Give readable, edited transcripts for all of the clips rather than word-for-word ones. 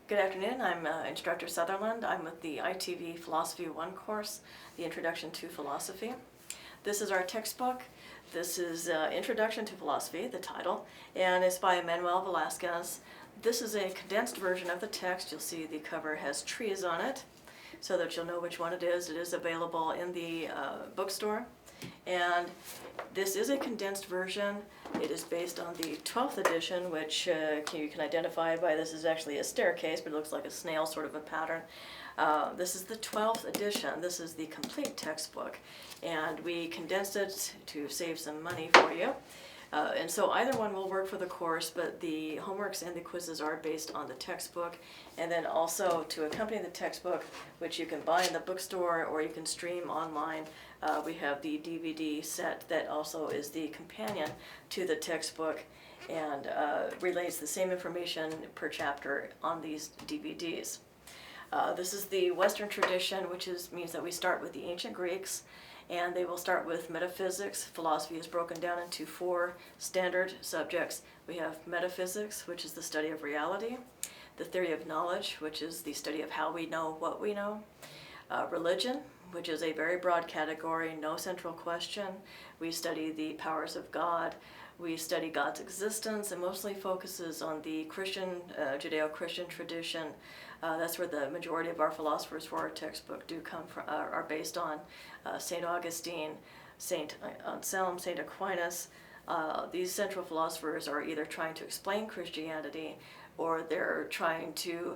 Good afternoon, I'm Instructor Sutherland. I'm with the ITV Philosophy 1 course, the Introduction to Philosophy. This is our textbook. This is Introduction to Philosophy, the title, and it's by Manuel Velasquez. This is a condensed version of the text. You'll see the cover has trees on it so that you'll know which one it is. It is available in the bookstore. And this is a condensed version. It is based on the 12th edition, which you can identify by this is actually a staircase, but it looks like a snail sort of a pattern. This is the 12th edition. This is the complete textbook, and we condensed it to save some money for you. And so either one will work for the course, but the homeworks and the quizzes are based on the textbook. And then also to accompany the textbook, which you can buy in the bookstore or you can stream online, we have the DVD set that also is the companion to the textbook and relays the same information per chapter on these DVDs. This is the Western tradition, which means that we start with the ancient Greeks, and they will start with metaphysics. Philosophy is broken down into 4 standard subjects. We have metaphysics, which is the study of reality, the theory of knowledge, which is the study of how we know what we know, religion, which is a very broad category, no central question. We study the powers of God. We study God's existence and mostly focuses on the Christian, Judeo-Christian tradition. That's where the majority of our philosophers for our textbook do come from, are based on. St. Augustine, St. Anselm, St. Aquinas. These central philosophers are either trying to explain Christianity or they're trying to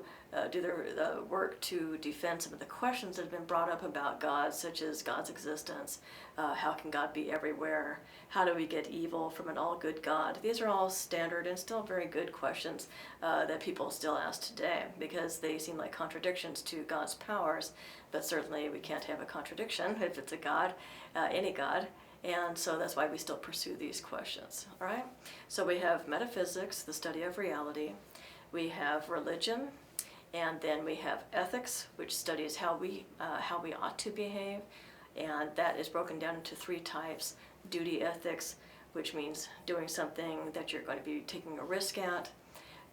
do their work to defend some of the questions that have been brought up about God, such as God's existence, how can God be everywhere, how do we get evil from an all-good God. These are all standard and still very good questions that people still ask today because they seem like contradictions to God's powers, but certainly we can't have a contradiction if it's a God, any God. And so that's why we still pursue these questions, all right? So we have metaphysics, the study of reality. We have religion, and then we have ethics, which studies how we ought to behave, and that is broken down into 3 types. Duty ethics, which means doing something that you're going to be taking a risk at.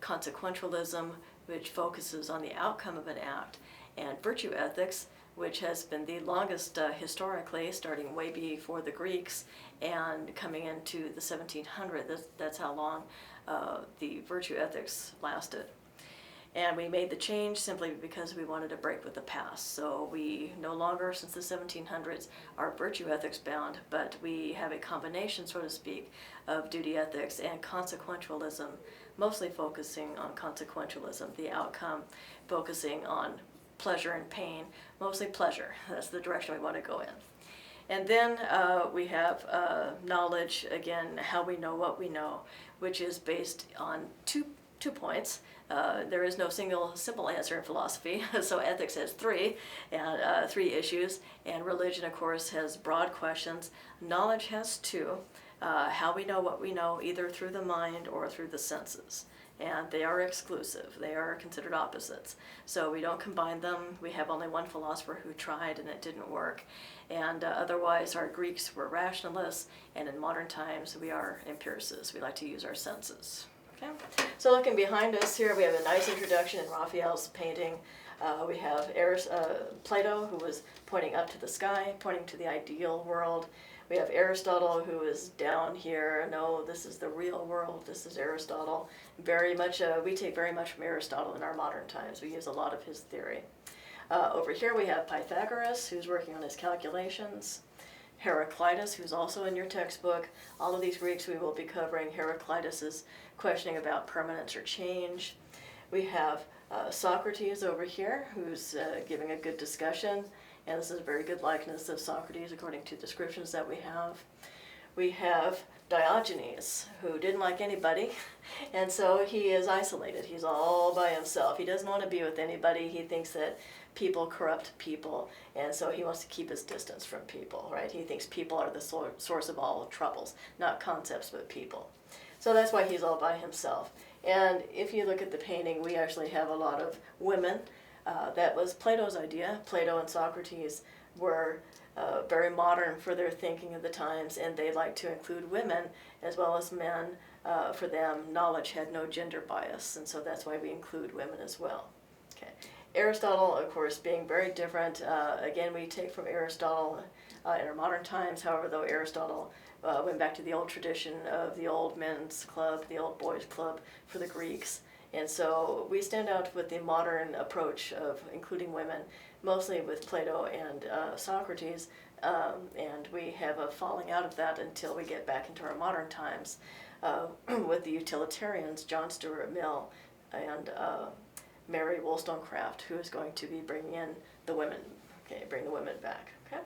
Consequentialism, which focuses on the outcome of an act. And virtue ethics, which has been the longest historically, starting way before the Greeks and coming into the 1700s. That's how long the virtue ethics lasted. And we made the change simply because we wanted to break with the past. So we no longer, since the 1700s, are virtue ethics bound, but we have a combination, so to speak, of duty ethics and consequentialism, mostly focusing on consequentialism, the outcome, focusing on pleasure and pain, mostly pleasure. That's the direction we want to go in. And then we have knowledge, again, how we know what we know, which is based on two points. There is no simple answer in philosophy, so ethics has 3 issues, and religion, of course, has broad questions. Knowledge has 2, how we know what we know, either through the mind or through the senses. And they are exclusive. They are considered opposites. So we don't combine them. We have only one philosopher who tried and it didn't work. And otherwise our Greeks were rationalists, and in modern times we are empiricists. We like to use our senses. Okay? So looking behind us here, we have a nice introduction in Raphael's painting. We have Plato, who was pointing up to the sky, pointing to the ideal world. We have Aristotle, who is down here. No, this is the real world. This is Aristotle. Very much, we take very much from Aristotle in our modern times. We use a lot of his theory. Over here we have Pythagoras, who's working on his calculations. Heraclitus, who's also in your textbook. All of these Greeks we will be covering. Heraclitus is questioning about permanence or change. We have Socrates over here, who's giving a good discussion. And this is a very good likeness of Socrates according to descriptions that we have. We have Diogenes, who didn't like anybody, and so he is isolated. He's all by himself. He doesn't want to be with anybody. He thinks that people corrupt people, and so he wants to keep his distance from people, right? He thinks people are the source of all troubles, not concepts, but people. So that's why he's all by himself. And if you look at the painting, we actually have a lot of women. That was Plato's idea. Plato and Socrates were very modern for their thinking of the times, and they liked to include women as well as men. For them, knowledge had no gender bias, and so that's why we include women as well. Okay. Aristotle, of course, being very different. Again, we take from Aristotle in our modern times. However, though Aristotle went back to the old tradition of the old men's club, the old boys' club for the Greeks. And so we stand out with the modern approach of including women, mostly with Plato and Socrates, and we have a falling out of that until we get back into our modern times with the utilitarians, John Stuart Mill and Mary Wollstonecraft, who is going to be bringing in the women, bring the women back. Okay.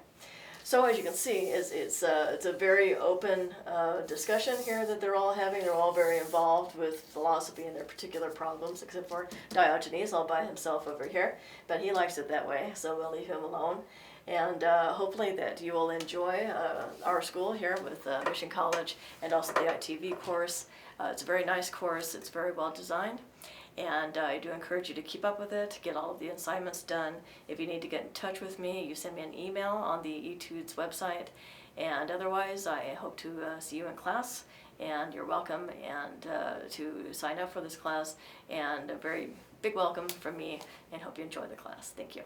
So as you can see, it's a very open discussion here that they're all having. They're all very involved with philosophy and their particular problems, except for Diogenes all by himself over here. But he likes it that way, so we'll leave him alone. And hopefully that you will enjoy our school here with Mission College and also the ITV course. It's a very nice course. It's very well designed. And I do encourage you to keep up with it, get all of the assignments done. If you need to get in touch with me, you send me an email on the etudes website. And otherwise, I hope to see you in class. And you're welcome and to sign up for this class. And a very big welcome from me, and hope you enjoy the class. Thank you.